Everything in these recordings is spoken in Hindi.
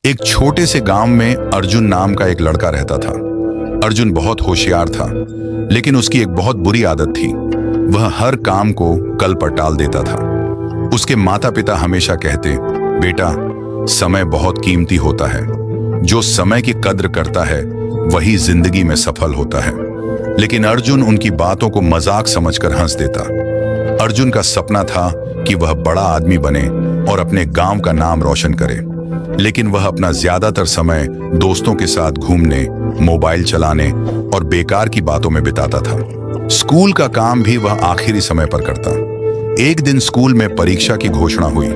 एक छोटे से गांव में अर्जुन नाम का एक लड़का रहता था। अर्जुन बहुत होशियार था, लेकिन उसकी एक बहुत बुरी आदत थी। वह हर काम को कल पर टाल देता था। उसके माता पिता हमेशा कहते, बेटा, समय बहुत कीमती होता है। जो समय की कद्र करता है वही जिंदगी में सफल होता है। लेकिन अर्जुन उनकी बातों को मजाक समझकर हंस देता। अर्जुन का सपना था कि वह बड़ा आदमी बने और अपने गांव का नाम रोशन करे, लेकिन वह अपना ज्यादातर समय दोस्तों के साथ घूमने, मोबाइल चलाने और बेकार की बातों में बिताता था। स्कूल का काम भी वह आखिरी समय पर करता। एक दिन स्कूल में परीक्षा की घोषणा हुई।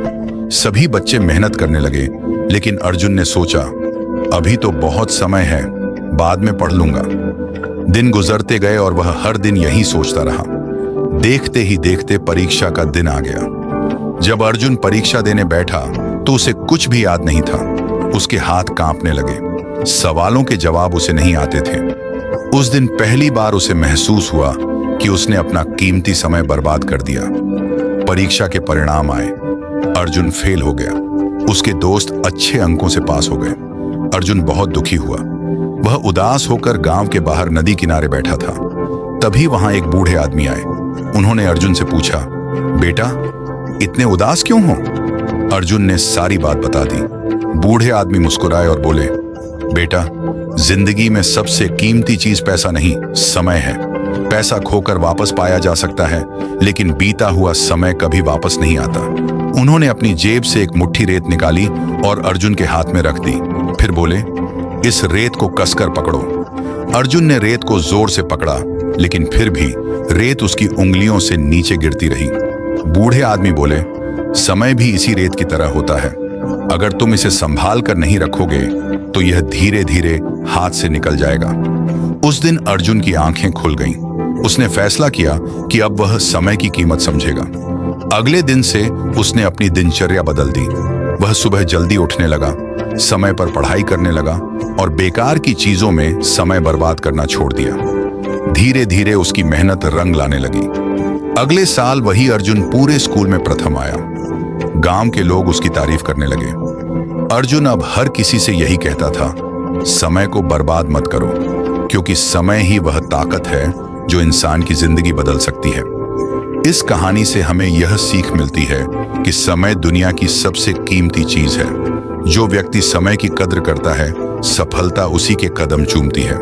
सभी बच्चे मेहनत करने लगे, लेकिन अर्जुन ने सोचा, अभी तो बहुत समय है, बाद में पढ़ लूंगा। दिन गुजरते गए और वह हर दिन यही सोचता रहा। देखते ही देखते परीक्षा का दिन आ गया। जब अर्जुन परीक्षा देने बैठा तो उसे कुछ भी याद नहीं था। उसके हाथ कांपने लगे। सवालों के जवाब उसे नहीं आते थे। उस दिन पहली बार उसे महसूस हुआ कि उसने अपना कीमती समय बर्बाद कर दिया। परीक्षा के परिणाम आए। अर्जुन फेल हो गया। उसके दोस्त अच्छे अंकों से पास हो गए। अर्जुन बहुत दुखी हुआ। वह उदास होकर गांव के बाहर नदी किनारे बैठा था। तभी वहां एक बूढ़े आदमी आए। उन्होंने अर्जुन से पूछा, बेटा, इतने उदास क्यों हो? अर्जुन ने सारी बात बता दी। बूढ़े आदमी मुस्कुराए और बोले, बेटा, जिंदगी में सबसे कीमती चीज पैसा नहीं, समय है। पैसा खोकर वापस पाया जा सकता है, लेकिन बीता हुआ समय कभी वापस नहीं आता। उन्होंने अपनी जेब से एक मुट्ठी रेत निकाली और अर्जुन के हाथ में रख दी। फिर बोले, इस रेत को कसकर पकड़ो। अर्जुन ने रेत को जोर से पकड़ा, लेकिन फिर भी रेत उसकी उंगलियों से नीचे गिरती रही। बूढ़े आदमी बोले, समय भी इसी रेत की तरह होता है। अगर तुम इसे संभाल कर नहीं रखोगे तो यह धीरे धीरे हाथ से निकल जाएगा। उस दिन अर्जुन की आंखें खुल गईं। उसने फैसला किया कि अब वह समय की कीमत समझेगा। अगले दिन से उसने अपनी दिनचर्या बदल दी। वह सुबह जल्दी उठने लगा, समय पर पढ़ाई करने लगा और बेकार की चीजों में समय बर्बाद करना छोड़ दिया। धीरे धीरे उसकी मेहनत रंग लाने लगी। अगले साल वही अर्जुन पूरे स्कूल में प्रथम आया। गांव के लोग उसकी तारीफ करने लगे। अर्जुन अब हर किसी से यही कहता था, समय को बर्बाद मत करो, क्योंकि समय ही वह ताकत है जो इंसान की जिंदगी बदल सकती है। इस कहानी से हमें यह सीख मिलती है कि समय दुनिया की सबसे कीमती चीज है। जो व्यक्ति समय की कद्र करता है, सफलता उसी के कदम चूमती है।